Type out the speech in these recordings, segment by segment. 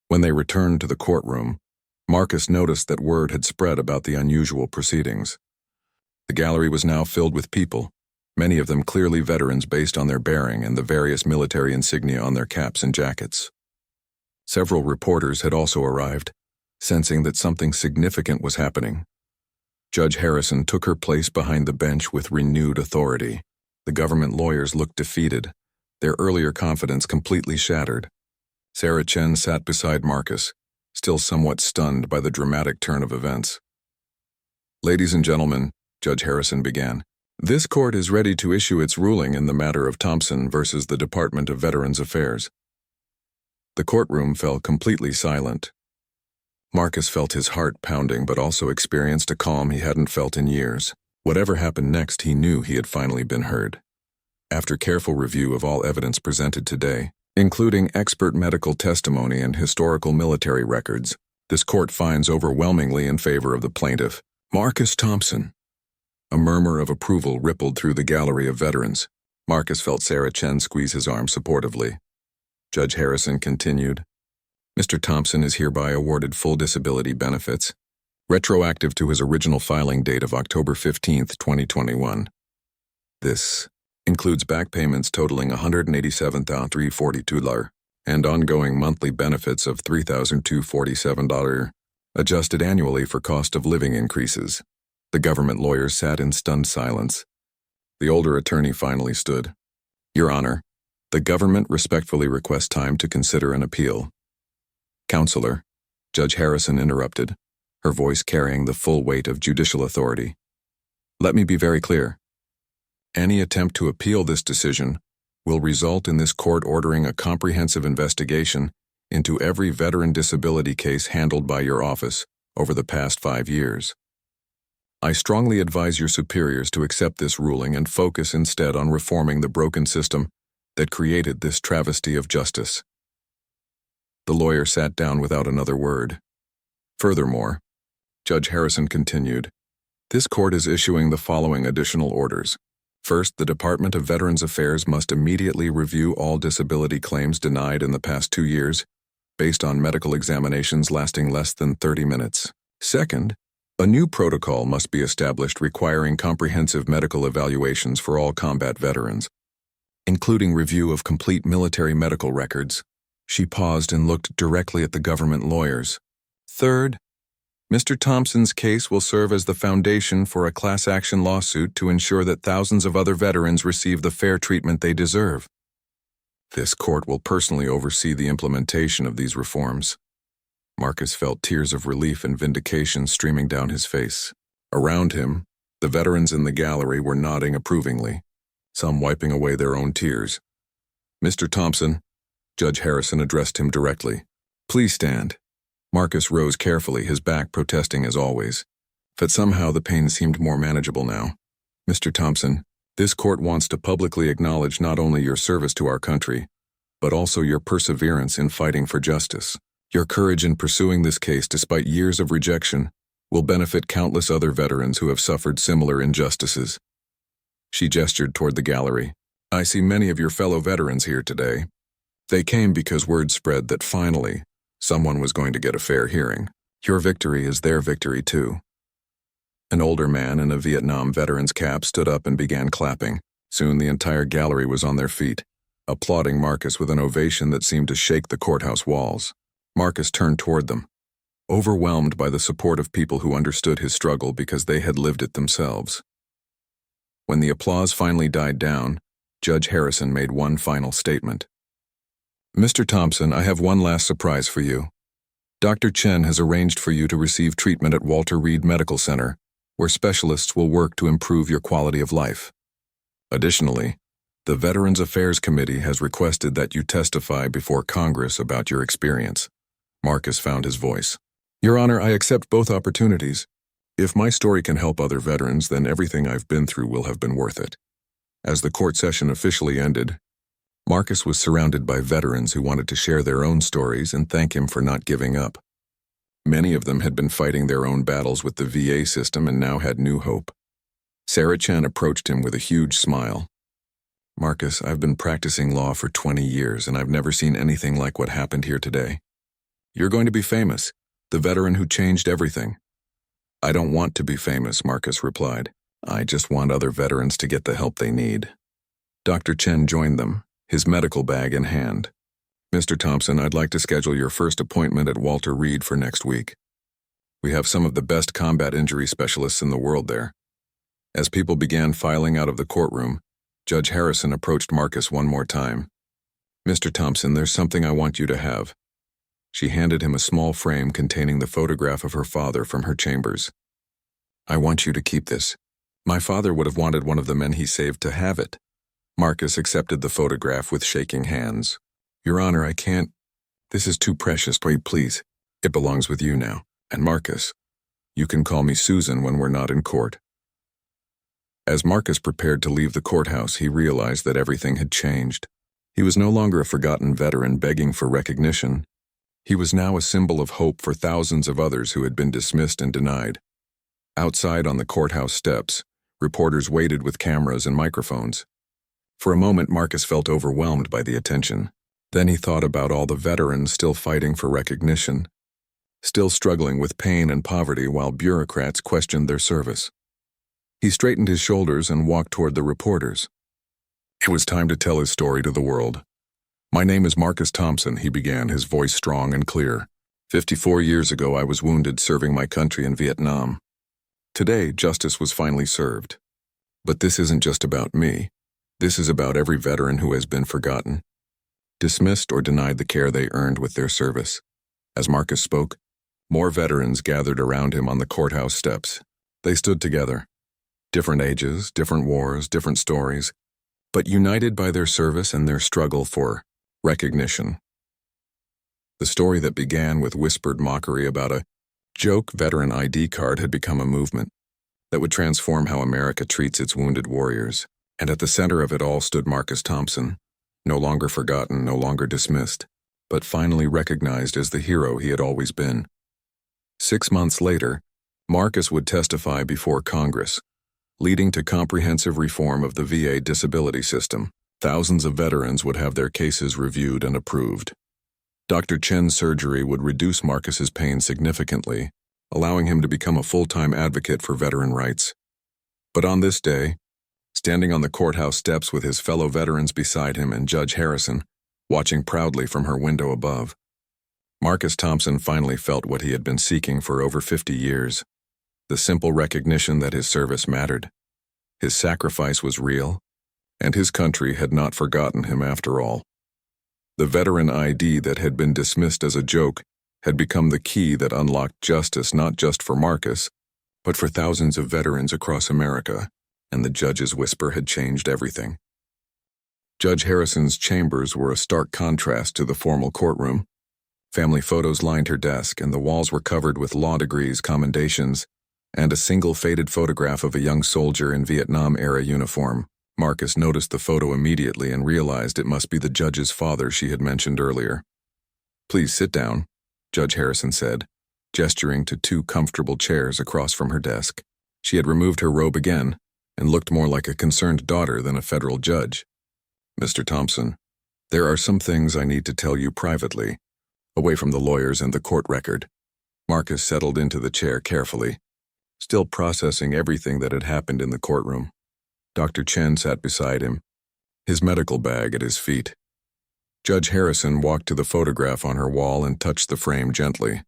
When they returned to the courtroom, Marcus noticed that word had spread about the unusual proceedings. The gallery was now filled with people, many of them clearly veterans based on their bearing and the various military insignia on their caps and jackets. Several reporters had also arrived, sensing that something significant was happening. Judge Harrison took her place behind the bench with renewed authority. The government lawyers looked defeated, their earlier confidence completely shattered. Sarah Chen sat beside Marcus, still somewhat stunned by the dramatic turn of events. "Ladies and gentlemen," Judge Harrison began, "this court is ready to issue its ruling in the matter of Thompson versus the Department of Veterans Affairs." The courtroom fell completely silent. Marcus felt his heart pounding but also experienced a calm he hadn't felt in years. Whatever happened next, he knew he had finally been heard. After careful review of all evidence presented today, including expert medical testimony and historical military records, this court finds overwhelmingly in favor of the plaintiff, Marcus Thompson. A murmur of approval rippled through the gallery of veterans. Marcus felt Sarah Chen squeeze his arm supportively. Judge Harrison continued, "Mr. Thompson is hereby awarded full disability benefits, retroactive to his original filing date of October 15, 2021. This includes back payments totaling $187,342 and ongoing monthly benefits of $3,247, adjusted annually for cost of living increases." The government lawyers sat in stunned silence. The older attorney finally stood. "Your Honor, the government respectfully requests time to consider an appeal." "Counselor," Judge Harrison interrupted, her voice carrying the full weight of judicial authority. "Let me be very clear. Any attempt to appeal this decision will result in this court ordering a comprehensive investigation into every veteran disability case handled by your office over the past 5 years. I strongly advise your superiors to accept this ruling and focus instead on reforming the broken system that created this travesty of justice." The lawyer sat down without another word. Furthermore, Judge Harrison continued, "This court is issuing the following additional orders. First, the Department of Veterans Affairs must immediately review all disability claims denied in the past 2 years, based on medical examinations lasting less than 30 minutes. Second, a new protocol must be established requiring comprehensive medical evaluations for all combat veterans, including review of complete military medical records." She paused and looked directly at the government lawyers. "Third, Mr. Thompson's case will serve as the foundation for a class action lawsuit to ensure that thousands of other veterans receive the fair treatment they deserve. This court will personally oversee the implementation of these reforms." Marcus felt tears of relief and vindication streaming down his face. Around him, the veterans in the gallery were nodding approvingly, some wiping away their own tears. "Mr. Thompson," Judge Harrison addressed him directly, "please stand." Marcus rose carefully, his back protesting as always, but somehow the pain seemed more manageable now. "Mr. Thompson, this court wants to publicly acknowledge not only your service to our country, but also your perseverance in fighting for justice. Your courage in pursuing this case despite years of rejection will benefit countless other veterans who have suffered similar injustices." She gestured toward the gallery. "I see many of your fellow veterans here today. They came because word spread that finally, someone was going to get a fair hearing. Your victory is their victory too." An older man in a Vietnam veteran's cap stood up and began clapping. Soon the entire gallery was on their feet, applauding Marcus with an ovation that seemed to shake the courthouse walls. Marcus turned toward them, overwhelmed by the support of people who understood his struggle because they had lived it themselves. When the applause finally died down, Judge Harrison made one final statement. "Mr. Thompson, I have one last surprise for you. Dr. Chen has arranged for you to receive treatment at Walter Reed Medical Center, where specialists will work to improve your quality of life. Additionally, the Veterans Affairs Committee has requested that you testify before Congress about your experience." Marcus found his voice. "Your Honor, I accept both opportunities. If my story can help other veterans, then everything I've been through will have been worth it." As the court session officially ended, Marcus was surrounded by veterans who wanted to share their own stories and thank him for not giving up. Many of them had been fighting their own battles with the VA system and now had new hope. Sarah Chen approached him with a huge smile. "Marcus, I've been practicing law for 20 years and I've never seen anything like what happened here today. You're going to be famous, the veteran who changed everything. I don't want to be famous, Marcus replied. I just want other veterans to get the help they need. Dr. Chen joined them, his medical bag in hand. Mr. Thompson, I'd like to schedule your first appointment at Walter Reed for next week. We have some of the best combat injury specialists in the world there. As people began filing out of the courtroom, Judge Harrison approached Marcus one more time. Mr. Thompson, there's something I want you to have. She handed him a small frame containing the photograph of her father from her chambers. I want you to keep this. My father would have wanted one of the men he saved to have it. Marcus accepted the photograph with shaking hands. Your Honor, I can't. This is too precious, please. It belongs with you now. And Marcus, you can call me Susan when we're not in court. As Marcus prepared to leave the courthouse, he realized that everything had changed. He was no longer a forgotten veteran begging for recognition. He was now a symbol of hope for thousands of others who had been dismissed and denied. Outside on the courthouse steps, reporters waited with cameras and microphones. For a moment, Marcus felt overwhelmed by the attention. Then he thought about all the veterans still fighting for recognition, still struggling with pain and poverty while bureaucrats questioned their service. He straightened his shoulders and walked toward the reporters. It was time to tell his story to the world. My name is Marcus Thompson, he began, his voice strong and clear. 54 years ago, I was wounded serving my country in Vietnam. Today, justice was finally served. But this isn't just about me. This is about every veteran who has been forgotten, dismissed or denied the care they earned with their service. As Marcus spoke, more veterans gathered around him on the courthouse steps. They stood together. Different ages, different wars, different stories, but united by their service and their struggle for recognition. The story that began with whispered mockery about a joke veteran ID card had become a movement that would transform how America treats its wounded warriors. And at the center of it all stood Marcus Thompson, no longer forgotten, no longer dismissed, but finally recognized as the hero he had always been. 6 months later, Marcus would testify before Congress, leading to comprehensive reform of the VA disability system. Thousands of veterans would have their cases reviewed and approved. Dr. Chen's surgery would reduce Marcus's pain significantly, allowing him to become a full-time advocate for veteran rights. But on this day, standing on the courthouse steps with his fellow veterans beside him and Judge Harrison, watching proudly from her window above, Marcus Thompson finally felt what he had been seeking for over 50 years, the simple recognition that his service mattered. His sacrifice was real, and his country had not forgotten him after all. The veteran ID that had been dismissed as a joke had become the key that unlocked justice not just for Marcus, but for thousands of veterans across America, and the judge's whisper had changed everything. Judge Harrison's chambers were a stark contrast to the formal courtroom. Family photos lined her desk, and the walls were covered with law degrees, commendations, and a single faded photograph of a young soldier in Vietnam-era uniform. Marcus noticed the photo immediately and realized it must be the judge's father she had mentioned earlier. Please sit down, Judge Harrison said, gesturing to 2 comfortable chairs across from her desk. She had removed her robe again and looked more like a concerned daughter than a federal judge. Mr. Thompson, there are some things I need to tell you privately, away from the lawyers and the court record. Marcus settled into the chair carefully, still processing everything that had happened in the courtroom. Dr. Chen sat beside him, his medical bag at his feet. Judge Harrison walked to the photograph on her wall and touched the frame gently.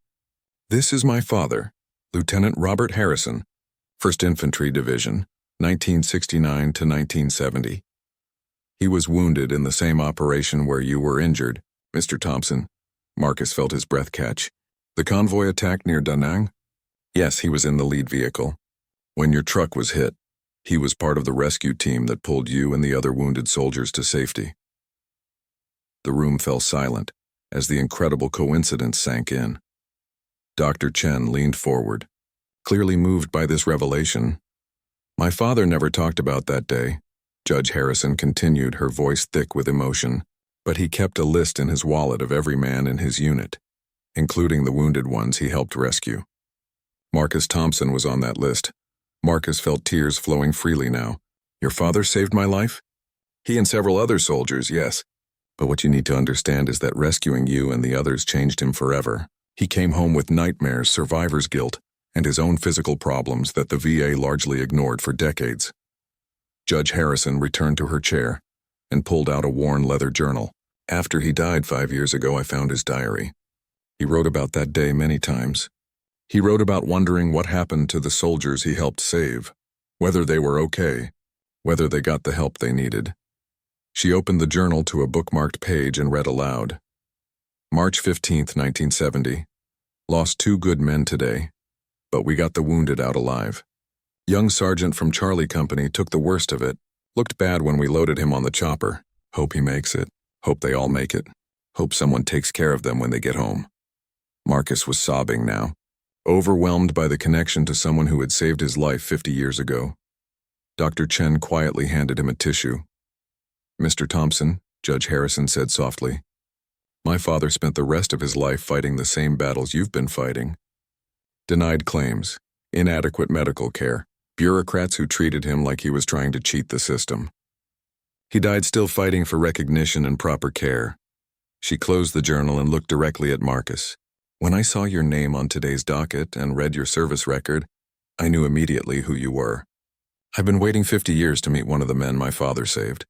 This is my father, Lieutenant Robert Harrison, 1st Infantry Division, 1969 to 1970. He was wounded in the same operation where you were injured, Mr. Thompson. Marcus felt his breath catch. The convoy attack near Da Nang? Yes, he was in the lead vehicle. When your truck was hit, he was part of the rescue team that pulled you and the other wounded soldiers to safety. The room fell silent as the incredible coincidence sank in. Dr. Chen leaned forward, clearly moved by this revelation. My father never talked about that day, Judge Harrison continued, her voice thick with emotion, but he kept a list in his wallet of every man in his unit, including the wounded ones he helped rescue. Marcus Thompson was on that list. Marcus felt tears flowing freely now. Your father saved my life? He and several other soldiers, yes. But what you need to understand is that rescuing you and the others changed him forever. He came home with nightmares, survivor's guilt, and his own physical problems that the VA largely ignored for decades. Judge Harrison returned to her chair and pulled out a worn leather journal. After he died 5 years ago, I found his diary. He wrote about that day many times. He wrote about wondering what happened to the soldiers he helped save, whether they were okay, whether they got the help they needed. She opened the journal to a bookmarked page and read aloud. March 15, 1970. Lost 2 good men today, but we got the wounded out alive. Young sergeant from Charlie Company took the worst of it. Looked bad when we loaded him on the chopper. Hope he makes it. Hope they all make it. Hope someone takes care of them when they get home. Marcus was sobbing now, overwhelmed by the connection to someone who had saved his life 50 years ago. Dr. Chen quietly handed him a tissue. Mr. Thompson, Judge Harrison said softly, my father spent the rest of his life fighting the same battles you've been fighting. Denied claims, inadequate medical care, bureaucrats who treated him like he was trying to cheat the system. He died still fighting for recognition and proper care. She closed the journal and looked directly at Marcus. When I saw your name on today's docket and read your service record, I knew immediately who you were. I've been waiting 50 years to meet one of the men my father saved.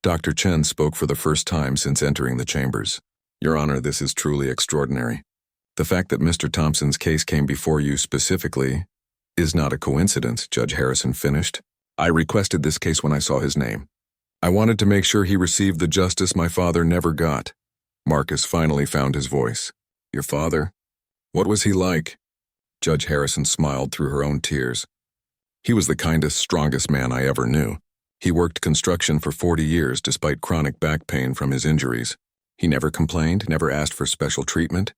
Dr. Chen spoke for the first time since entering the chambers. Your Honor, this is truly extraordinary. The fact that Mr. Thompson's case came before you specifically is not a coincidence, Judge Harrison finished. I requested this case when I saw his name. I wanted to make sure he received the justice my father never got. Marcus finally found his voice. Your father? What was he like? Judge Harrison smiled through her own tears. He was the kindest, strongest man I ever knew. He worked construction for 40 years despite chronic back pain from his injuries. He never complained, never asked for special treatment.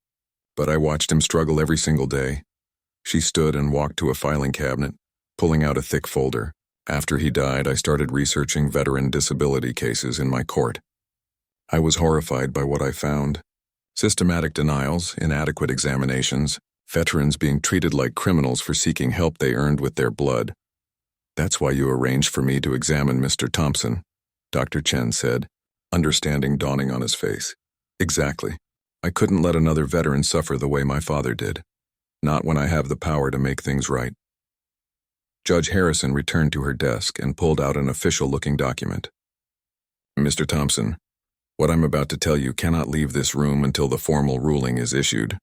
But I watched him struggle every single day. She stood and walked to a filing cabinet, pulling out a thick folder. After he died, I started researching veteran disability cases in my court. I was horrified by what I found. Systematic denials, inadequate examinations, veterans being treated like criminals for seeking help they earned with their blood. That's why you arranged for me to examine Mr. Thompson, Dr. Chen said, understanding dawning on his face. Exactly. I couldn't let another veteran suffer the way my father did. Not when I have the power to make things right. Judge Harrison returned to her desk and pulled out an official-looking document. Mr. Thompson, what I'm about to tell you cannot leave this room until the formal ruling is issued.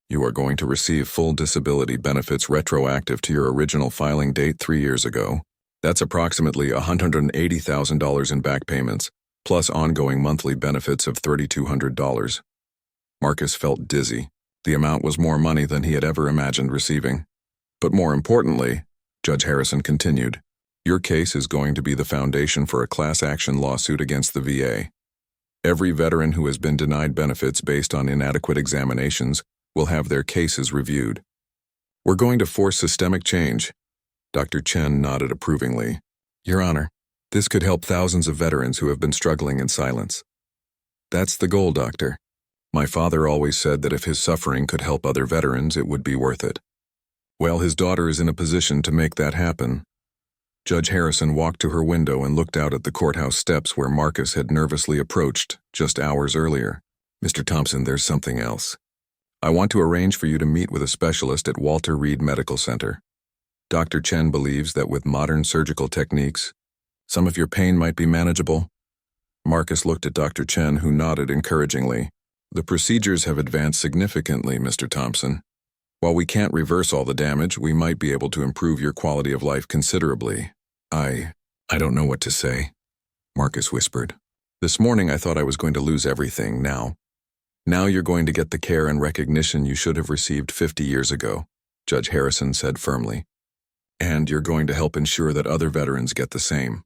You are going to receive full disability benefits retroactive to your original filing date 3 years ago. That's approximately $180,000 in back payments, plus ongoing monthly benefits of $3,200. Marcus felt dizzy. The amount was more money than he had ever imagined receiving. But more importantly, Judge Harrison continued, your case is going to be the foundation for a class action lawsuit against the VA. Every veteran who has been denied benefits based on inadequate examinations will have their cases reviewed. We're going to force systemic change. Dr. Chen nodded approvingly. Your Honor, this could help thousands of veterans who have been struggling in silence. That's the goal, Doctor. My father always said that if his suffering could help other veterans, it would be worth it. Well, his daughter is in a position to make that happen. Judge Harrison walked to her window and looked out at the courthouse steps where Marcus had nervously approached just hours earlier. Mr. Thompson, there's something else. I want to arrange for you to meet with a specialist at Walter Reed Medical Center. Dr. Chen believes that with modern surgical techniques, some of your pain might be manageable. Marcus looked at Dr. Chen, who nodded encouragingly. The procedures have advanced significantly, Mr. Thompson. While we can't reverse all the damage, we might be able to improve your quality of life considerably. I don't know what to say, Marcus whispered. This morning I thought I was going to lose everything. Now you're going to get the care and recognition you should have received 50 years ago, Judge Harrison said firmly. And you're going to help ensure that other veterans get the same.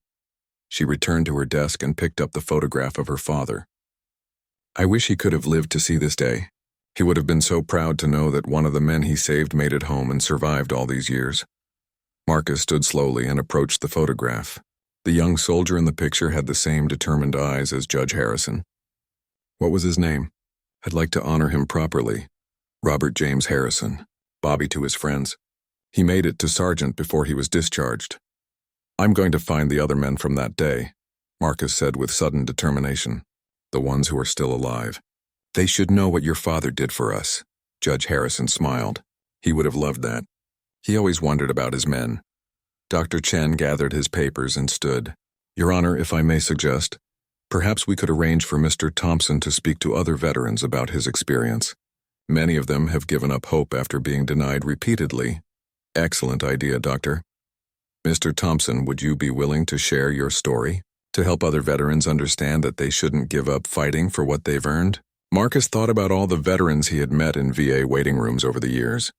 She returned to her desk and picked up the photograph of her father. I wish he could have lived to see this day. He would have been so proud to know that one of the men he saved made it home and survived all these years. Marcus stood slowly and approached the photograph. The young soldier in the picture had the same determined eyes as Judge Harrison. What was his name? I'd like to honor him properly. Robert James Harrison, Bobby to his friends. He made it to sergeant before he was discharged. I'm going to find the other men from that day, Marcus said with sudden determination. The ones who are still alive. They should know what your father did for us. Judge Harrison smiled. He would have loved that. He always wondered about his men. Dr. Chen gathered his papers and stood. Your Honor, if I may suggest, perhaps we could arrange for Mr. Thompson to speak to other veterans about his experience. Many of them have given up hope after being denied repeatedly. Excellent idea, Doctor. Mr. Thompson, would you be willing to share your story to help other veterans understand that they shouldn't give up fighting for what they've earned? Marcus thought about all the veterans he had met in VA waiting rooms over the years.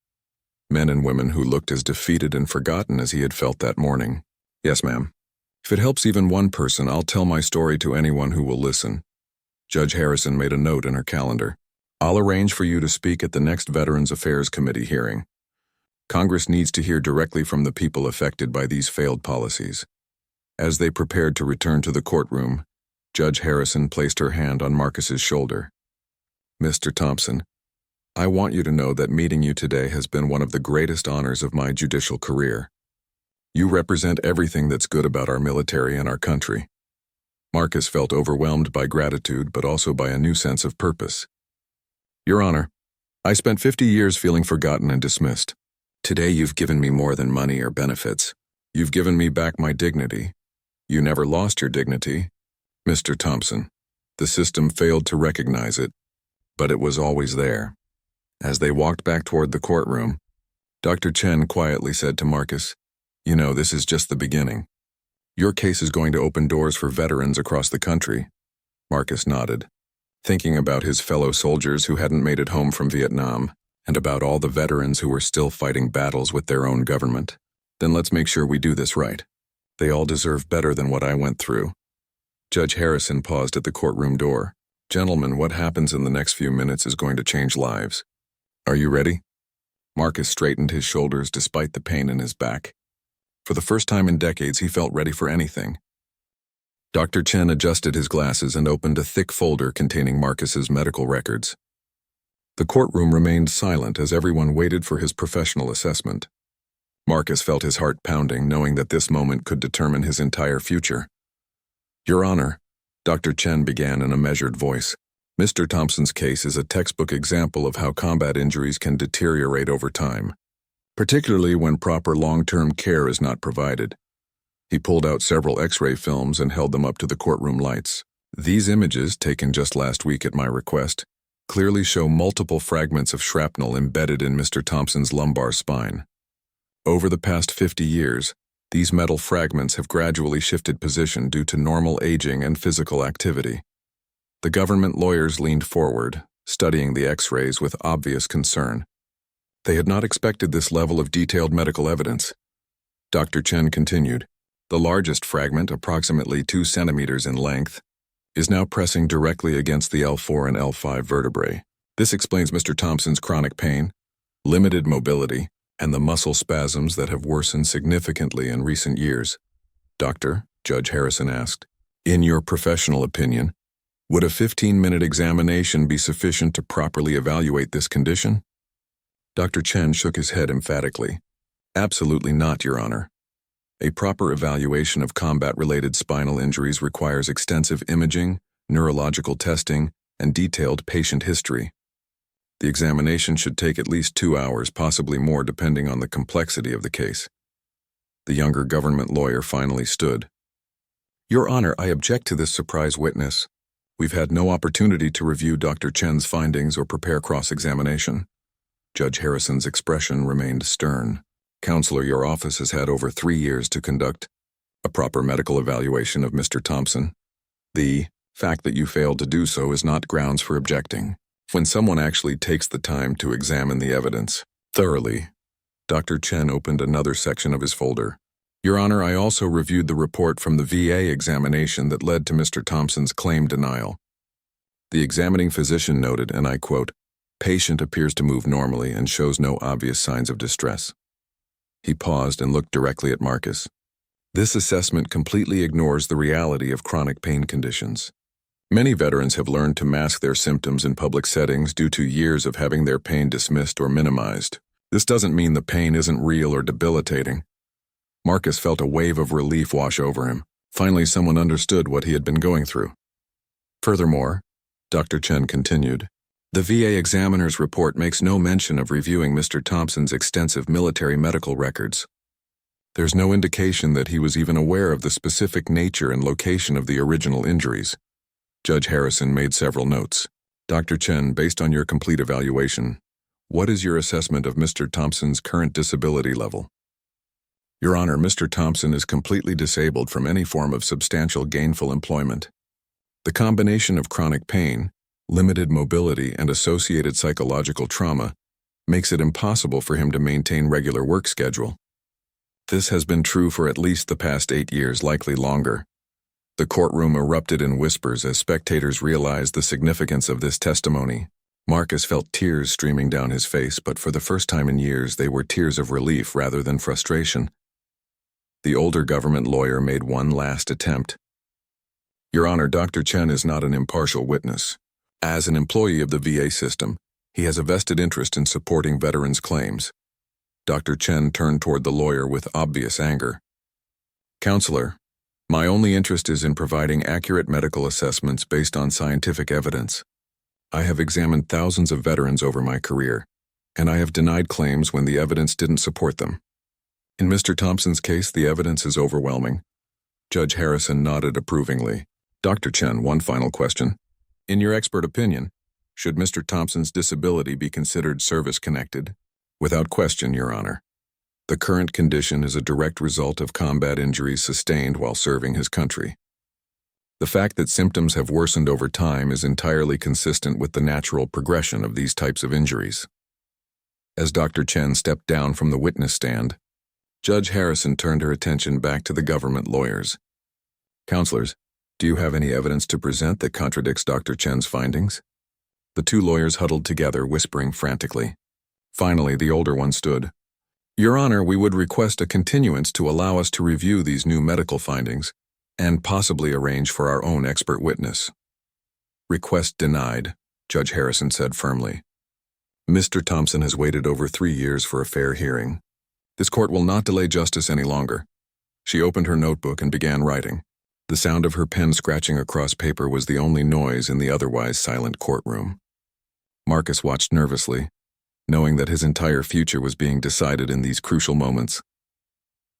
Men and women who looked as defeated and forgotten as he had felt that morning. Yes, ma'am. If it helps even one person, I'll tell my story to anyone who will listen. Judge Harrison made a note in her calendar. I'll arrange for you to speak at the next Veterans Affairs Committee hearing. Congress needs to hear directly from the people affected by these failed policies. As they prepared to return to the courtroom, Judge Harrison placed her hand on Marcus's shoulder. Mr. Thompson, I want you to know that meeting you today has been one of the greatest honors of my judicial career. You represent everything that's good about our military and our country. Marcus felt overwhelmed by gratitude, but also by a new sense of purpose. Your Honor, I spent 50 years feeling forgotten and dismissed. Today you've given me more than money or benefits. You've given me back my dignity. You never lost your dignity. Mr. Thompson, the system failed to recognize it, but it was always there. As they walked back toward the courtroom, Dr. Chen quietly said to Marcus, You know, this is just the beginning. Your case is going to open doors for veterans across the country. Marcus nodded, thinking about his fellow soldiers who hadn't made it home from Vietnam, and about all the veterans who were still fighting battles with their own government. Then let's make sure we do this right. They all deserve better than what I went through. Judge Harrison paused at the courtroom door. Gentlemen, what happens in the next few minutes is going to change lives. Are you ready? Marcus straightened his shoulders despite the pain in his back. For the first time in decades, he felt ready for anything. Dr. Chen adjusted his glasses and opened a thick folder containing Marcus's medical records. The courtroom remained silent as everyone waited for his professional assessment. Marcus felt his heart pounding, knowing that this moment could determine his entire future. Your Honor, Dr. Chen began in a measured voice, Mr. Thompson's case is a textbook example of how combat injuries can deteriorate over time, particularly when proper long-term care is not provided. He pulled out several X-ray films and held them up to the courtroom lights. These images, taken just last week at my request, clearly show multiple fragments of shrapnel embedded in Mr. Thompson's lumbar spine. Over the past 50 years, these metal fragments have gradually shifted position due to normal aging and physical activity. The government lawyers leaned forward, studying the X-rays with obvious concern. They had not expected this level of detailed medical evidence. Dr. Chen continued, The largest fragment, approximately 2 centimeters in length, is now pressing directly against the L4 and L5 vertebrae. This explains Mr. Thompson's chronic pain, limited mobility, and the muscle spasms that have worsened significantly in recent years. Doctor, Judge Harrison asked, in your professional opinion, would a 15-minute examination be sufficient to properly evaluate this condition? Dr. Chen shook his head emphatically. Absolutely not, Your Honor. A proper evaluation of combat-related spinal injuries requires extensive imaging, neurological testing, and detailed patient history. The examination should take at least 2 hours, possibly more depending on the complexity of the case. The younger government lawyer finally stood. Your Honor, I object to this surprise witness. We've had no opportunity to review Dr. Chen's findings or prepare cross-examination. Judge Harrison's expression remained stern. Counselor, your office has had over 3 years to conduct a proper medical evaluation of Mr. Thompson. The fact that you failed to do so is not grounds for objecting. When someone actually takes the time to examine the evidence thoroughly, Dr. Chen opened another section of his folder. Your Honor, I also reviewed the report from the VA examination that led to Mr. Thompson's claim denial. The examining physician noted, and I quote, Patient appears to move normally and shows no obvious signs of distress. He paused and looked directly at Marcus. This assessment completely ignores the reality of chronic pain conditions. Many veterans have learned to mask their symptoms in public settings due to years of having their pain dismissed or minimized. This doesn't mean the pain isn't real or debilitating. Marcus felt a wave of relief wash over him. Finally, someone understood what he had been going through. Furthermore, Dr. Chen continued, The VA examiner's report makes no mention of reviewing Mr. Thompson's extensive military medical records. There's no indication that he was even aware of the specific nature and location of the original injuries. Judge Harrison made several notes. Dr. Chen, based on your complete evaluation, what is your assessment of Mr. Thompson's current disability level? Your Honor, Mr. Thompson is completely disabled from any form of substantial gainful employment. The combination of chronic pain, limited mobility, and associated psychological trauma makes it impossible for him to maintain regular work schedule. This has been true for at least the past 8 years, likely longer. The courtroom erupted in whispers as spectators realized the significance of this testimony. Marcus felt tears streaming down his face, but for the first time in years they were tears of relief rather than frustration. The older government lawyer made one last attempt. Your Honor, Dr. Chen is not an impartial witness. As an employee of the VA system, he has a vested interest in supporting veterans' claims. Dr. Chen turned toward the lawyer with obvious anger. Counselor, my only interest is in providing accurate medical assessments based on scientific evidence. I have examined thousands of veterans over my career, and I have denied claims when the evidence didn't support them. In Mr. Thompson's case, the evidence is overwhelming. Judge Harrison nodded approvingly. Dr. Chen, one final question. In your expert opinion, should Mr. Thompson's disability be considered service-connected? Without question, Your Honor. The current condition is a direct result of combat injuries sustained while serving his country. The fact that symptoms have worsened over time is entirely consistent with the natural progression of these types of injuries. As Dr. Chen stepped down from the witness stand, Judge Harrison turned her attention back to the government lawyers. Counselors, do you have any evidence to present that contradicts Dr. Chen's findings? The two lawyers huddled together, whispering frantically. Finally, the older one stood. Your Honor, we would request a continuance to allow us to review these new medical findings and possibly arrange for our own expert witness. Request denied, Judge Harrison said firmly. Mr. Thompson has waited over 3 years for a fair hearing. This court will not delay justice any longer. She opened her notebook and began writing. The sound of her pen scratching across paper was the only noise in the otherwise silent courtroom. Marcus watched nervously, knowing that his entire future was being decided in these crucial moments.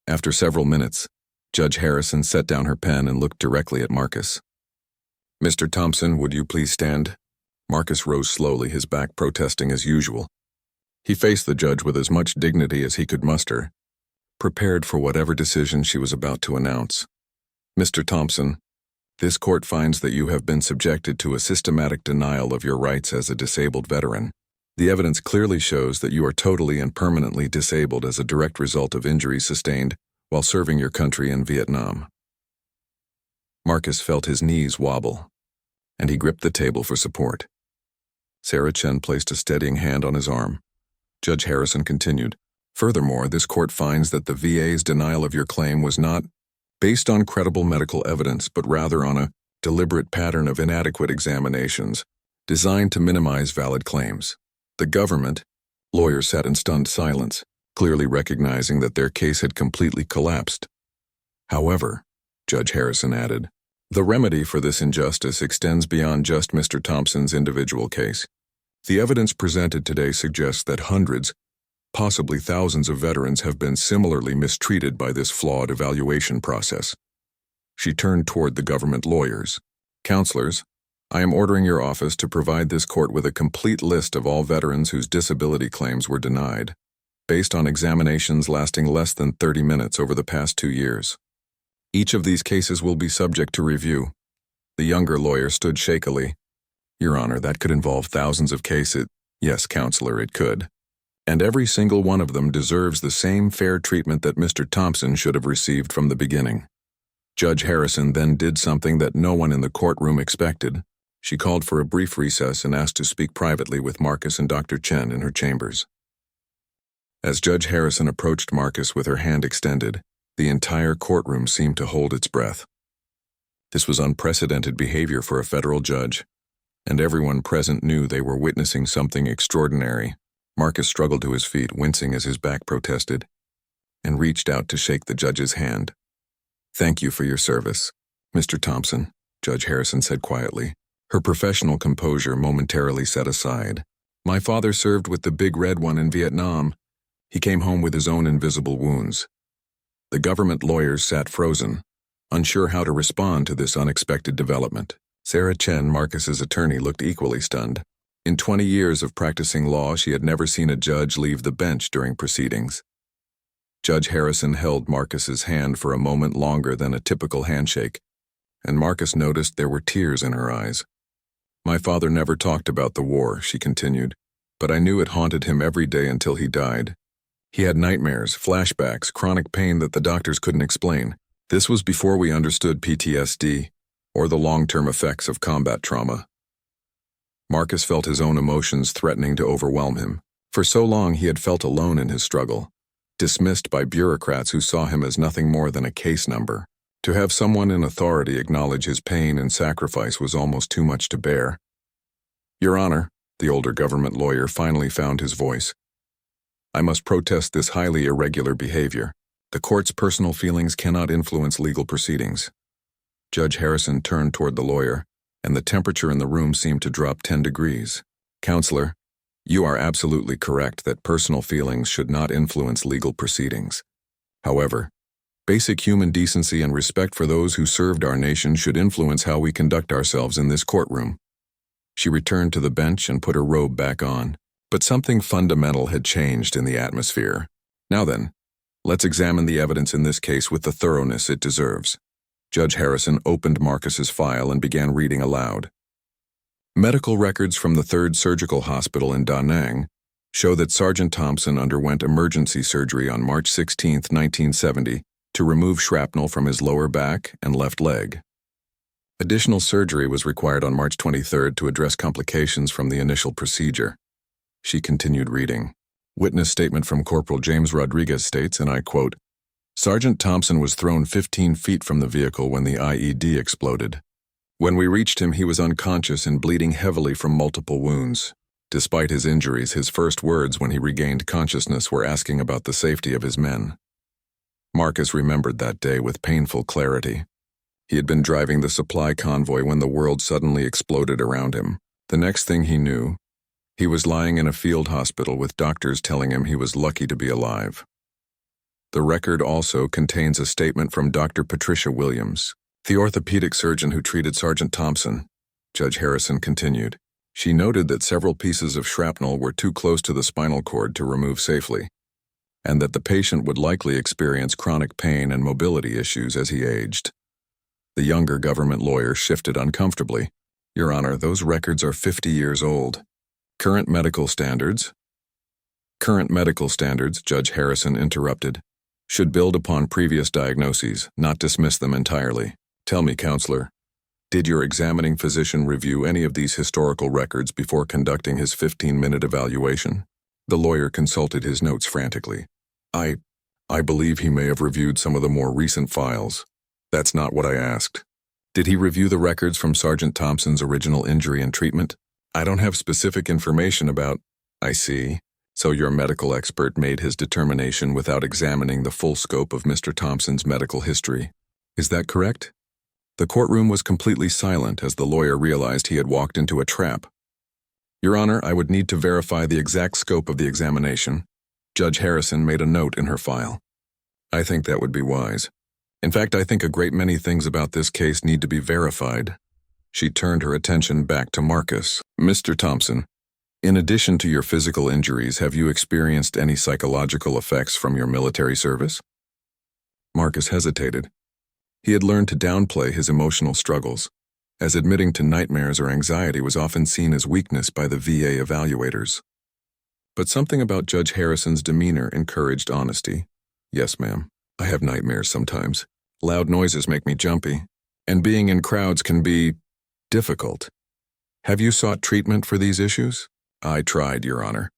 After several minutes, Judge Harrison set down her pen and looked directly at Marcus. Mr. Thompson, would you please stand? Marcus rose slowly, his back protesting as usual. He faced the judge with as much dignity as he could muster, prepared for whatever decision she was about to announce. Mr. Thompson, this court finds that you have been subjected to a systematic denial of your rights as a disabled veteran. The evidence clearly shows that you are totally and permanently disabled as a direct result of injuries sustained while serving your country in Vietnam. Marcus felt his knees wobble, and he gripped the table for support. Sarah Chen placed a steadying hand on his arm. Judge Harrison continued, furthermore, this court finds that the VA's denial of your claim was not based on credible medical evidence, but rather on a deliberate pattern of inadequate examinations designed to minimize valid claims. The government, lawyers sat in stunned silence, clearly recognizing that their case had completely collapsed. However, Judge Harrison added, the remedy for this injustice extends beyond just Mr. Thompson's individual case. The evidence presented today suggests that hundreds, possibly thousands of veterans have been similarly mistreated by this flawed evaluation process. She turned toward the government lawyers. Counselors, I am ordering your office to provide this court with a complete list of all veterans whose disability claims were denied, based on examinations lasting less than 30 minutes over the past 2 years. Each of these cases will be subject to review. The younger lawyer stood shakily. Your Honor, that could involve thousands of cases. Yes, Counselor, it could. And every single one of them deserves the same fair treatment that Mr. Thompson should have received from the beginning. Judge Harrison then did something that no one in the courtroom expected. She called for a brief recess and asked to speak privately with Marcus and Dr. Chen in her chambers. As Judge Harrison approached Marcus with her hand extended, the entire courtroom seemed to hold its breath. This was unprecedented behavior for a federal judge, and everyone present knew they were witnessing something extraordinary. Marcus struggled to his feet, wincing as his back protested, and reached out to shake the judge's hand. Thank you for your service, Mr. Thompson, Judge Harrison said quietly. Her professional composure momentarily set aside. My father served with the Big Red One in Vietnam. He came home with his own invisible wounds. The government lawyers sat frozen, unsure how to respond to this unexpected development. Sarah Chen, Marcus's attorney, looked equally stunned. In 20 years of practicing law, she had never seen a judge leave the bench during proceedings. Judge Harrison held Marcus's hand for a moment longer than a typical handshake, and Marcus noticed there were tears in her eyes. My father never talked about the war, she continued, but I knew it haunted him every day until he died. He had nightmares, flashbacks, chronic pain that the doctors couldn't explain. This was before we understood PTSD, or the long-term effects of combat trauma. Marcus felt his own emotions threatening to overwhelm him. For so long he had felt alone in his struggle, dismissed by bureaucrats who saw him as nothing more than a case number. To have someone in authority acknowledge his pain and sacrifice was almost too much to bear. Your Honor, the older government lawyer finally found his voice. I must protest this highly irregular behavior. The court's personal feelings cannot influence legal proceedings. Judge Harrison turned toward the lawyer, and the temperature in the room seemed to drop 10 degrees. Counselor, you are absolutely correct that personal feelings should not influence legal proceedings. However, basic human decency and respect for those who served our nation should influence how we conduct ourselves in this courtroom. She returned to the bench and put her robe back on, but something fundamental had changed in the atmosphere. Now then, let's examine the evidence in this case with the thoroughness it deserves. Judge Harrison opened Marcus's file and began reading aloud. Medical records from the 3rd Surgical Hospital in Da Nang show that Sergeant Thompson underwent emergency surgery on March 16, 1970, to remove shrapnel from his lower back and left leg. Additional surgery was required on March 23 to address complications from the initial procedure. She continued reading. Witness statement from Corporal James Rodriguez states, and I quote, Sergeant Thompson was thrown 15 feet from the vehicle when the IED exploded. When we reached him, he was unconscious and bleeding heavily from multiple wounds. Despite his injuries, his first words when he regained consciousness were asking about the safety of his men. Marcus remembered that day with painful clarity. He had been driving the supply convoy when the world suddenly exploded around him. The next thing he knew, he was lying in a field hospital with doctors telling him he was lucky to be alive. The record also contains a statement from Dr. Patricia Williams, the orthopedic surgeon who treated Sergeant Thompson. Judge Harrison continued. She noted that several pieces of shrapnel were too close to the spinal cord to remove safely, and that the patient would likely experience chronic pain and mobility issues as he aged. The younger government lawyer shifted uncomfortably. Your Honor, those records are 50 years old. Current medical standards, Judge Harrison interrupted, should build upon previous diagnoses, not dismiss them entirely. Tell me, Counselor, did your examining physician review any of these historical records before conducting his 15-minute evaluation? The lawyer consulted his notes frantically. I believe he may have reviewed some of the more recent files. That's not what I asked. Did he review the records from Sergeant Thompson's original injury and treatment? I don't have specific information about... I see. So your medical expert made his determination without examining the full scope of Mr. Thompson's medical history. Is that correct? The courtroom was completely silent as the lawyer realized he had walked into a trap. Your Honor, I would need to verify the exact scope of the examination. Judge Harrison made a note in her file. I think that would be wise. In fact, I think a great many things about this case need to be verified. She turned her attention back to Marcus. Mr. Thompson, in addition to your physical injuries, have you experienced any psychological effects from your military service? Marcus hesitated. He had learned to downplay his emotional struggles, as admitting to nightmares or anxiety was often seen as weakness by the VA evaluators. But something about Judge Harrison's demeanor encouraged honesty. Yes, ma'am. I have nightmares sometimes. Loud noises make me jumpy, and being in crowds can be difficult. Have you sought treatment for these issues? I tried, Your Honor.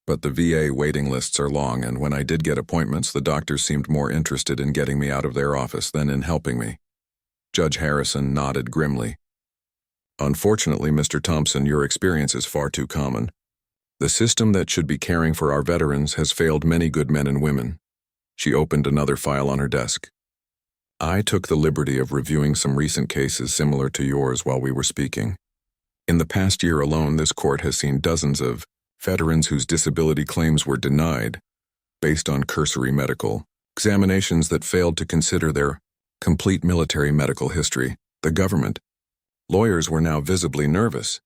But the VA waiting lists are long, and when I did get appointments, the doctors seemed more interested in getting me out of their office than in helping me. Judge Harrison nodded grimly. Unfortunately, Mr. Thompson, your experience is far too common. The system that should be caring for our veterans has failed many good men and women. She opened another file on her desk. I took the liberty of reviewing some recent cases similar to yours while we were speaking. In the past year alone, this court has seen dozens of veterans whose disability claims were denied based on cursory medical examinations that failed to consider their complete military medical history. The government lawyers were now visibly nervous.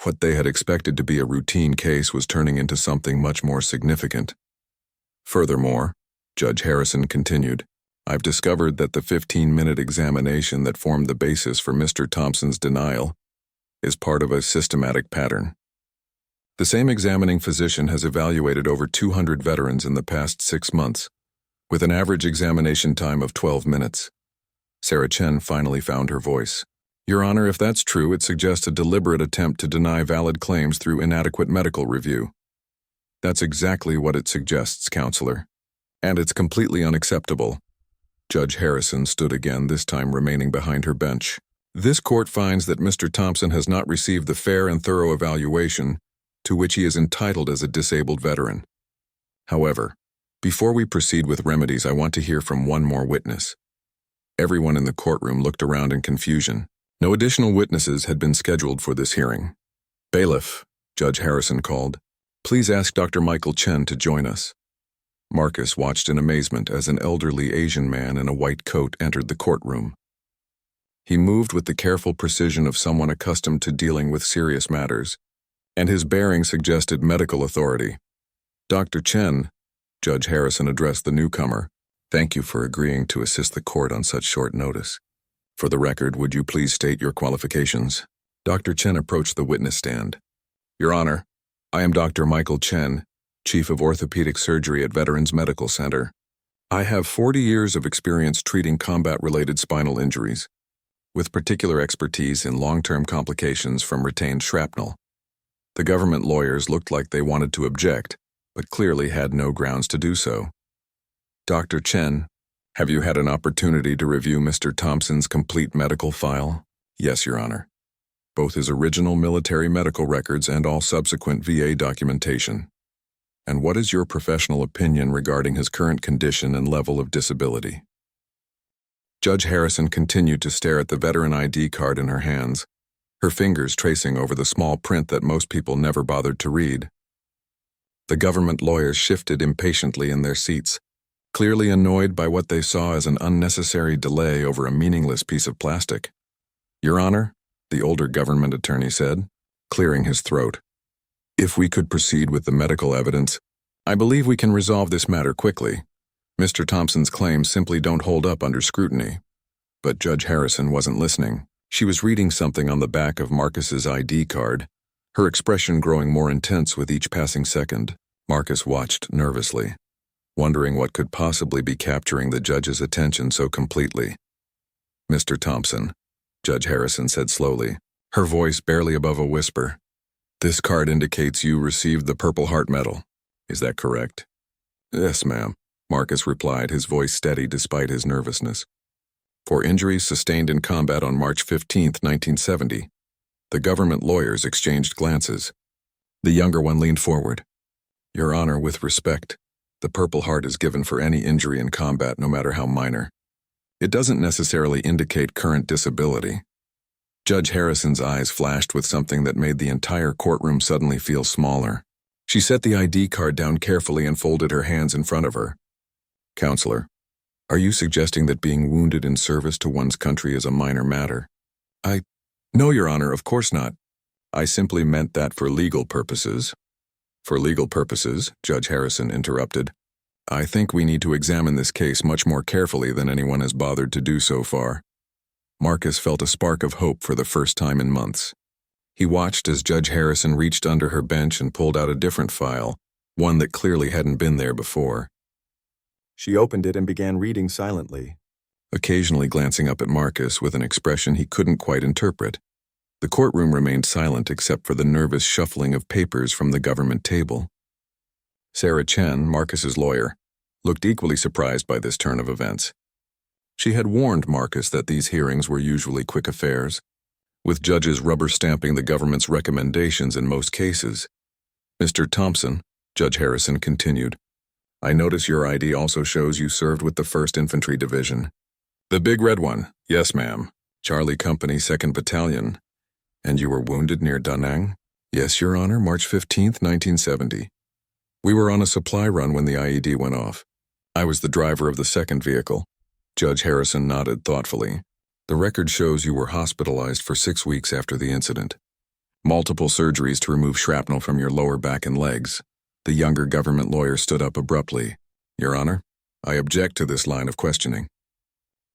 What they had expected to be a routine case was turning into something much more significant. Furthermore, Judge Harrison continued, I've discovered that the 15-minute examination that formed the basis for Mr. Thompson's denial is part of a systematic pattern. The same examining physician has evaluated over 200 veterans in the past 6 months, with an average examination time of 12 minutes. Sarah Chen finally found her voice. Your Honor, if that's true, it suggests a deliberate attempt to deny valid claims through inadequate medical review. That's exactly what it suggests, Counselor. And it's completely unacceptable. Judge Harrison stood again, this time remaining behind her bench. This court finds that Mr. Thompson has not received the fair and thorough evaluation to which he is entitled as a disabled veteran. However, before we proceed with remedies, I want to hear from one more witness. Everyone in the courtroom looked around in confusion. No additional witnesses had been scheduled for this hearing. Bailiff, Judge Harrison called, please ask Dr. Michael Chen to join us. Marcus watched in amazement as an elderly Asian man in a white coat entered the courtroom. He moved with the careful precision of someone accustomed to dealing with serious matters, and his bearing suggested medical authority. Dr. Chen, Judge Harrison addressed the newcomer, thank you for agreeing to assist the court on such short notice. For the record, would you please state your qualifications? Dr. Chen approached the witness stand. Your Honor, I am Dr. Michael Chen, Chief of Orthopedic Surgery at Veterans Medical Center. I have 40 years of experience treating combat-related spinal injuries, with particular expertise in long-term complications from retained shrapnel. The government lawyers looked like they wanted to object, but clearly had no grounds to do so. Dr. Chen, have you had an opportunity to review Mr. Thompson's complete medical file? Yes, Your Honor. Both his original military medical records and all subsequent VA documentation. And what is your professional opinion regarding his current condition and level of disability? Judge Harrison continued to stare at the veteran ID card in her hands, her fingers tracing over the small print that most people never bothered to read. The government lawyers shifted impatiently in their seats, clearly annoyed by what they saw as an unnecessary delay over a meaningless piece of plastic. Your Honor, the older government attorney said, clearing his throat. If we could proceed with the medical evidence, I believe we can resolve this matter quickly. Mr. Thompson's claims simply don't hold up under scrutiny. But Judge Harrison wasn't listening. She was reading something on the back of Marcus's ID card, her expression growing more intense with each passing second. Marcus watched nervously, wondering what could possibly be capturing the judge's attention so completely. Mr. Thompson, Judge Harrison said slowly, her voice barely above a whisper. This card indicates you received the Purple Heart Medal. Is that correct? Yes, ma'am, Marcus replied, his voice steady despite his nervousness. For injuries sustained in combat on March 15, 1970. The government lawyers exchanged glances. The younger one leaned forward. Your Honor, with respect, the Purple Heart is given for any injury in combat, no matter how minor. It doesn't necessarily indicate current disability. Judge Harrison's eyes flashed with something that made the entire courtroom suddenly feel smaller. She set the ID card down carefully and folded her hands in front of her. Counselor, are you suggesting that being wounded in service to one's country is a minor matter? No, Your Honor, of course not. I simply meant that for legal purposes. For legal purposes, Judge Harrison interrupted. I think we need to examine this case much more carefully than anyone has bothered to do so far. Marcus felt a spark of hope for the first time in months. He watched as Judge Harrison reached under her bench and pulled out a different file, one that clearly hadn't been there before. She opened it and began reading silently, occasionally glancing up at Marcus with an expression he couldn't quite interpret. The courtroom remained silent except for the nervous shuffling of papers from the government table. Sarah Chen, Marcus's lawyer, looked equally surprised by this turn of events. She had warned Marcus that these hearings were usually quick affairs, with judges rubber-stamping the government's recommendations in most cases. Mr. Thompson, Judge Harrison continued, I notice your ID also shows you served with the 1st Infantry Division. The big red one, yes ma'am. Charlie Company, 2nd Battalion. And you were wounded near Da Nang? Yes, Your Honor, March 15th, 1970. We were on a supply run when the IED went off. I was the driver of the second vehicle. Judge Harrison nodded thoughtfully. The record shows you were hospitalized for 6 weeks after the incident. Multiple surgeries to remove shrapnel from your lower back and legs. The younger government lawyer stood up abruptly. Your Honor, I object to this line of questioning.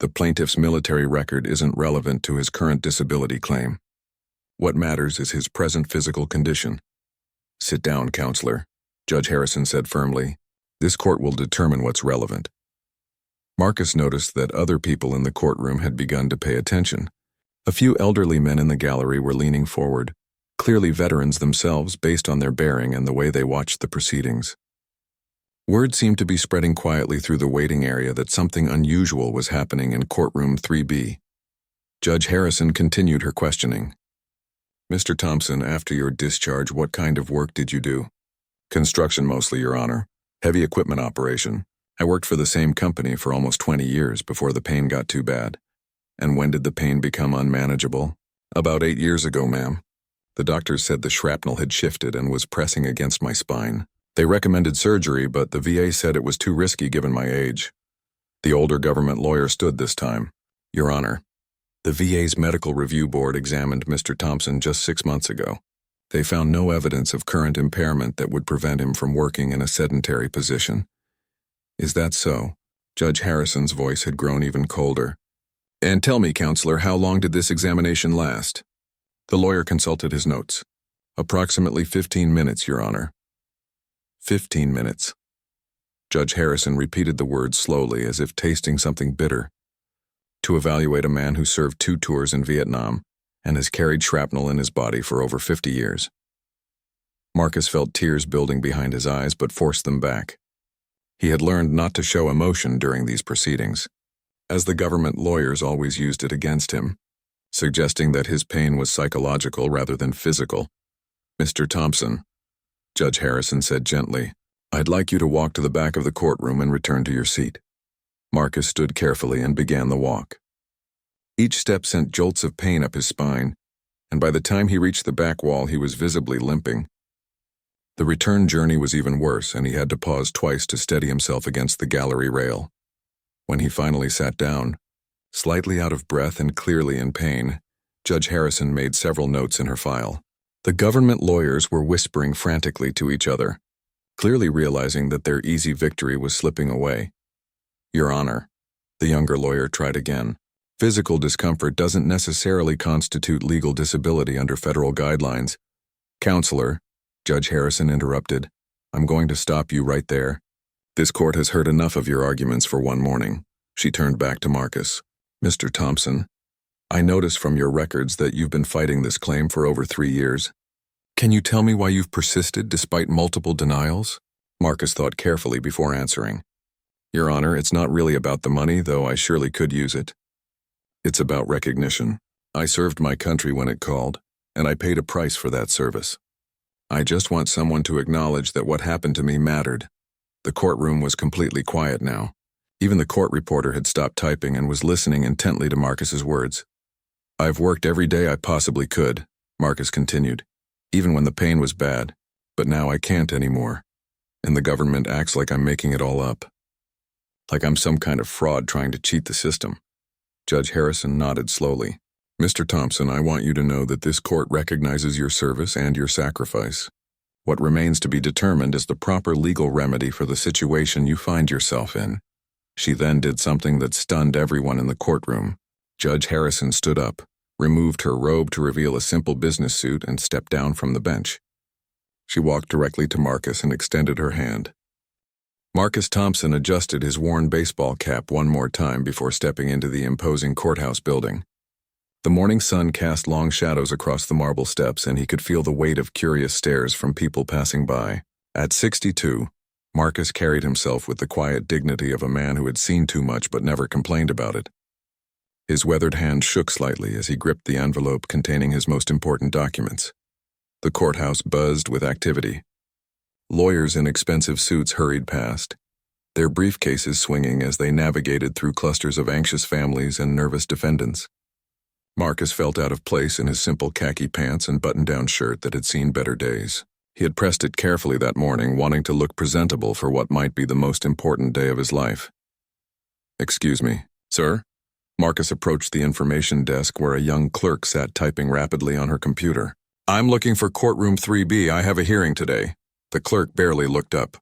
The plaintiff's military record isn't relevant to his current disability claim. What matters is his present physical condition. Sit down, counselor, Judge Harrison said firmly. This court will determine what's relevant. Marcus noticed that other people in the courtroom had begun to pay attention. A few elderly men in the gallery were leaning forward, clearly veterans themselves based on their bearing and the way they watched the proceedings. Word seemed to be spreading quietly through the waiting area that something unusual was happening in courtroom 3B. Judge Harrison continued her questioning. Mr. Thompson, after your discharge, what kind of work did you do? Construction mostly, Your Honor. Heavy equipment operation. I worked for the same company for almost 20 years before the pain got too bad. And when did the pain become unmanageable? About 8 years ago, ma'am. The doctors said the shrapnel had shifted and was pressing against my spine. They recommended surgery, but the VA said it was too risky given my age. The older government lawyer stood this time. Your Honor, the VA's Medical Review Board examined Mr. Thompson just 6 months ago. They found no evidence of current impairment that would prevent him from working in a sedentary position. Is that so? Judge Harrison's voice had grown even colder. And tell me, counselor, how long did this examination last? The lawyer consulted his notes. Approximately 15 minutes, Your Honor. 15 minutes. Judge Harrison repeated the words slowly as if tasting something bitter. To evaluate a man who served 2 tours in Vietnam and has carried shrapnel in his body for over 50 years. Marcus felt tears building behind his eyes but forced them back. He had learned not to show emotion during these proceedings, as the government lawyers always used it against him, suggesting that his pain was psychological rather than physical. Mr. Thompson, Judge Harrison said gently, I'd like you to walk to the back of the courtroom and return to your seat. Marcus stood carefully and began the walk. Each step sent jolts of pain up his spine, and by the time he reached the back wall he was visibly limping. The return journey was even worse, and he had to pause twice to steady himself against the gallery rail. When he finally sat down, slightly out of breath and clearly in pain, Judge Harrison made several notes in her file. The government lawyers were whispering frantically to each other, clearly realizing that their easy victory was slipping away. Your Honor, the younger lawyer tried again. Physical discomfort doesn't necessarily constitute legal disability under federal guidelines. Counselor, Judge Harrison interrupted, I'm going to stop you right there. This court has heard enough of your arguments for one morning. She turned back to Marcus. Mr. Thompson, I notice from your records that you've been fighting this claim for over 3 years. Can you tell me why you've persisted despite multiple denials? Marcus thought carefully before answering. Your Honor, it's not really about the money, though I surely could use it. It's about recognition. I served my country when it called, and I paid a price for that service. I just want someone to acknowledge that what happened to me mattered. The courtroom was completely quiet now. Even the court reporter had stopped typing and was listening intently to Marcus's words. I've worked every day I possibly could, Marcus continued, even when the pain was bad, but now I can't anymore. And the government acts like I'm making it all up. Like I'm some kind of fraud trying to cheat the system. Judge Harrison nodded slowly. Mr. Thompson, I want you to know that this court recognizes your service and your sacrifice. What remains to be determined is the proper legal remedy for the situation you find yourself in. She then did something that stunned everyone in the courtroom. Judge Harrison stood up, removed her robe to reveal a simple business suit, and stepped down from the bench. She walked directly to Marcus and extended her hand. Marcus Thompson adjusted his worn baseball cap one more time before stepping into the imposing courthouse building. The morning sun cast long shadows across the marble steps, and he could feel the weight of curious stares from people passing by. At 62, Marcus carried himself with the quiet dignity of a man who had seen too much but never complained about it. His weathered hand shook slightly as he gripped the envelope containing his most important documents. The courthouse buzzed with activity. Lawyers in expensive suits hurried past, their briefcases swinging as they navigated through clusters of anxious families and nervous defendants. Marcus felt out of place in his simple khaki pants and button-down shirt that had seen better days. He had pressed it carefully that morning, wanting to look presentable for what might be the most important day of his life. "Excuse me, sir?" Marcus approached the information desk where a young clerk sat typing rapidly on her computer. "I'm looking for courtroom 3B. I have a hearing today." The clerk barely looked up.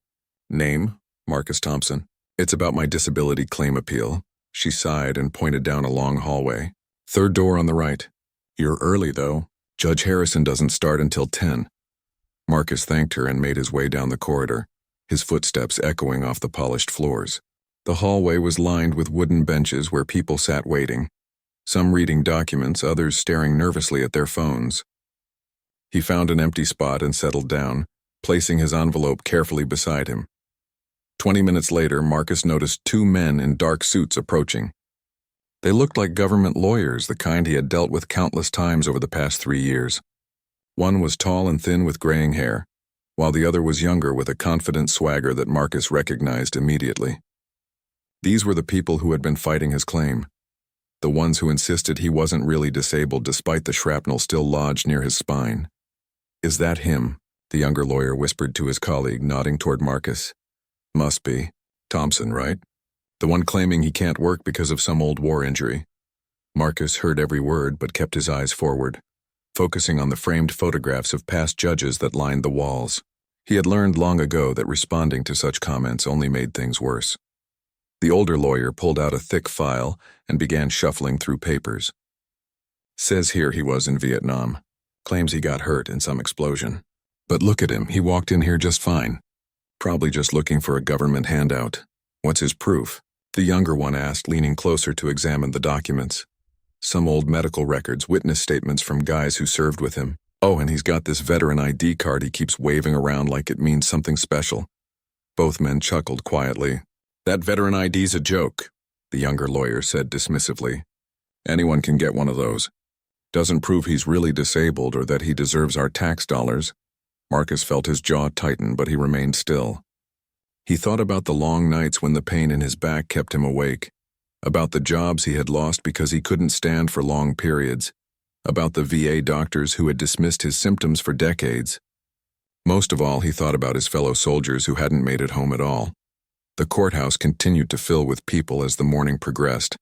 "Name?" "Marcus Thompson." "It's about my disability claim appeal." She sighed and pointed down a long hallway. "Third door on the right." "You're early, though. Judge Harrison doesn't start until 10. Marcus thanked her and made his way down the corridor, his footsteps echoing off the polished floors. The hallway was lined with wooden benches where people sat waiting, some reading documents, others staring nervously at their phones. He found an empty spot and settled down, placing his envelope carefully beside him. 20 minutes later, Marcus noticed two men in dark suits approaching. They looked like government lawyers, the kind he had dealt with countless times over the past 3 years. One was tall and thin with graying hair, while the other was younger with a confident swagger that Marcus recognized immediately. These were the people who had been fighting his claim, the ones who insisted he wasn't really disabled despite the shrapnel still lodged near his spine. "Is that him?" the younger lawyer whispered to his colleague, nodding toward Marcus. "Must be. Thompson, right? The one claiming he can't work because of some old war injury." Marcus heard every word but kept his eyes forward, focusing on the framed photographs of past judges that lined the walls. He had learned long ago that responding to such comments only made things worse. The older lawyer pulled out a thick file and began shuffling through papers. "Says here he was in Vietnam. Claims he got hurt in some explosion. But look at him, he walked in here just fine. Probably just looking for a government handout. What's his proof?" the younger one asked, leaning closer to examine the documents. "Some old medical records, witness statements from guys who served with him. Oh, and he's got this veteran ID card he keeps waving around like it means something special." Both men chuckled quietly. "That veteran ID's a joke," the younger lawyer said dismissively. "Anyone can get one of those. Doesn't prove he's really disabled or that he deserves our tax dollars." Marcus felt his jaw tighten, but he remained still. He thought about the long nights when the pain in his back kept him awake, about the jobs he had lost because he couldn't stand for long periods, about the VA doctors who had dismissed his symptoms for decades. Most of all, he thought about his fellow soldiers who hadn't made it home at all. The courthouse continued to fill with people as the morning progressed.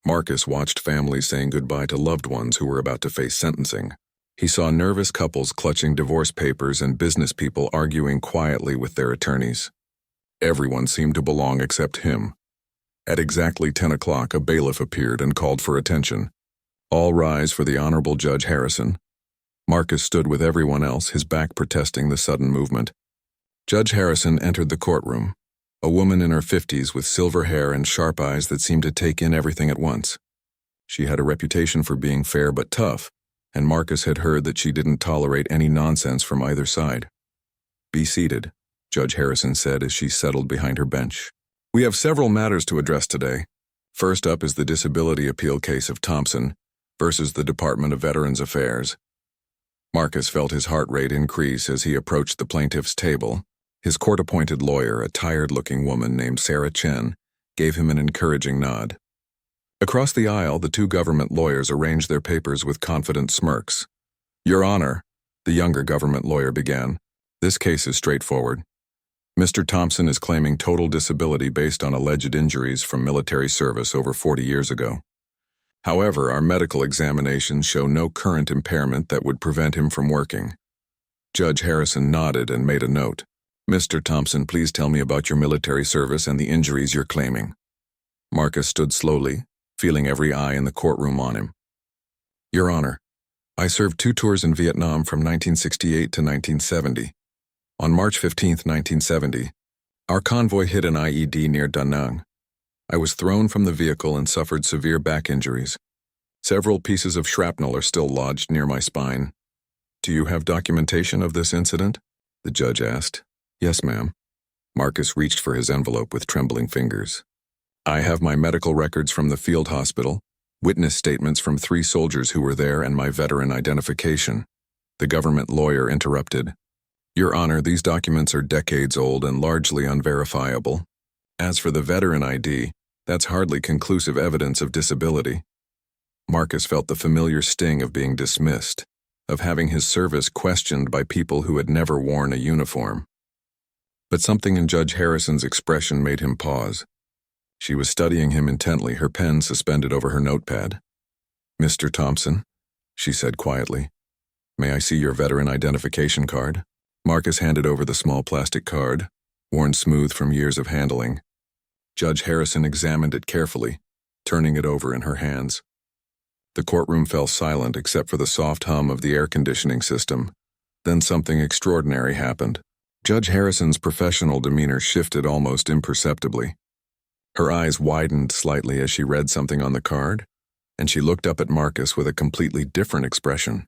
Marcus watched families saying goodbye to loved ones who were about to face sentencing. He saw nervous couples clutching divorce papers and business people arguing quietly with their attorneys. Everyone seemed to belong except him. At exactly 10 o'clock, a bailiff appeared and called for attention. "All rise for the Honorable Judge Harrison." Marcus stood with everyone else, his back protesting the sudden movement. Judge Harrison entered the courtroom, a woman in her 50s with silver hair and sharp eyes that seemed to take in everything at once. She had a reputation for being fair but tough, and Marcus had heard that she didn't tolerate any nonsense from either side. "Be seated," Judge Harrison said as she settled behind her bench. "We have several matters to address today. First up is the disability appeal case of Thompson versus the Department of Veterans Affairs." Marcus felt his heart rate increase as he approached the plaintiff's table. His court-appointed lawyer, a tired-looking woman named Sarah Chen, gave him an encouraging nod. Across the aisle, the two government lawyers arranged their papers with confident smirks. "Your Honor," the younger government lawyer began, "this case is straightforward. Mr. Thompson is claiming total disability based on alleged injuries from military service over 40 years ago. However, our medical examinations show no current impairment that would prevent him from working." Judge Harrison nodded and made a note. "Mr. Thompson, please tell me about your military service and the injuries you're claiming." Marcus stood slowly, feeling every eye in the courtroom on him. "Your Honor, I served 2 tours in Vietnam from 1968 to 1970. On March 15, 1970, our convoy hit an IED near Da Nang. I was thrown from the vehicle and suffered severe back injuries. Several pieces of shrapnel are still lodged near my spine. Do you have documentation of this incident?" the judge asked. "Yes, ma'am." Marcus reached for his envelope with trembling fingers. "I have my medical records from the field hospital, witness statements from 3 soldiers who were there, and my veteran identification." The government lawyer interrupted. "Your Honor, these documents are decades old and largely unverifiable. As for the veteran ID, that's hardly conclusive evidence of disability." Marcus felt the familiar sting of being dismissed, of having his service questioned by people who had never worn a uniform. But something in Judge Harrison's expression made him pause. She was studying him intently, her pen suspended over her notepad. "Mr. Thompson," she said quietly, "may I see your veteran identification card?" Marcus handed over the small plastic card, worn smooth from years of handling. Judge Harrison examined it carefully, turning it over in her hands. The courtroom fell silent except for the soft hum of the air conditioning system. Then something extraordinary happened. Judge Harrison's professional demeanor shifted almost imperceptibly. Her eyes widened slightly as she read something on the card, and she looked up at Marcus with a completely different expression.